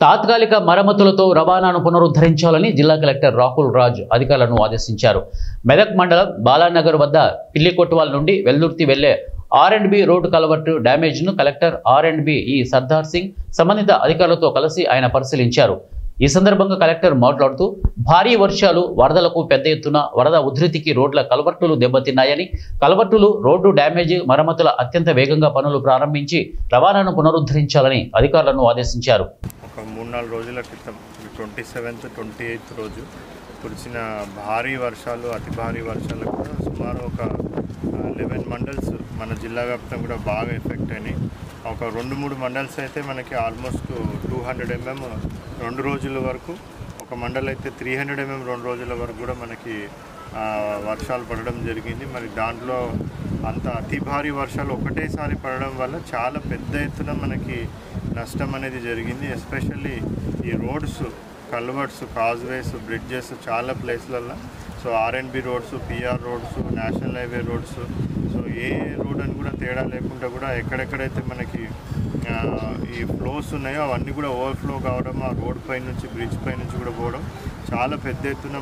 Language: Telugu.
తాత్కాలిక మరమ్మతులతో రవాణాను పునరుద్ధరించాలని జిల్లా కలెక్టర్ రాహుల్ రాజ్ అధికారులను ఆదేశించారు. మెదక్ మండలం బాలానగర్ వద్ద పిల్లికొట్వాల్ నుండి వెల్దుర్తి వెళ్లే R&B రోడ్డు కలవర్టు డ్యామేజ్ను కలెక్టర్ R&B సర్దార్ సింగ్ సంబంధిత అధికారులతో కలిసి ఆయన పరిశీలించారు. ఈ సందర్భంగా కలెక్టర్ మాట్లాడుతూ భారీ వర్షాలు, వరదలకు పెద్ద ఎత్తున వరద ఉధృతికి రోడ్ల కల్వర్టులు దెబ్బతిన్నాయని, కల్వర్టులు, రోడ్డు డ్యామేజ్ మరమ్మతుల అత్యంత వేగంగా పనులు ప్రారంభించి రవాణాను పునరుద్ధరించాలని అధికారులను ఆదేశించారు. ఒక 3-4 రోజుల క్రితం 27th, 28th రోజు కురిసిన భారీ వర్షాలు, అతి భారీ వర్షాలు కూడా సుమారు ఒక 11 మండల్స్ మన జిల్లా వ్యాప్తంగా కూడా బాగా ఎఫెక్ట్ అయినాయి. ఒక 2-3 మండల్స్ అయితే మనకి ఆల్మోస్ట్ 200 mm 2 రోజుల వరకు, ఒక మండల్ అయితే 300 mm 2 రోజుల వరకు కూడా మనకి వర్షాలు పడడం జరిగింది. మరి దాంట్లో అంత అతి భారీ వర్షాలు ఒకటేసారి పడడం వల్ల చాలా పెద్ద ఎత్తున మనకి నష్టం అనేది జరిగింది. ఎస్పెషల్లీ ఈ రోడ్స్, కల్వర్ట్స్, కాజ్వేస్, బ్రిడ్జెస్ చాలా ప్లేస్లలో, so R&B roads, PR roads, national highway roads, so ఏ రోడ్ అని కూడా తేడా లేకుండా కూడా ఎక్కడెక్కడైతే మనకి ఈ ఫ్లోస్ ఉన్నాయో అవన్నీ కూడా ఓవర్ఫ్లో కావడం, ఆ రోడ్ పై నుంచి, బ్రిడ్జ్ పై నుంచి కూడా పోవడం చాలా పెద్ద ఎత్తున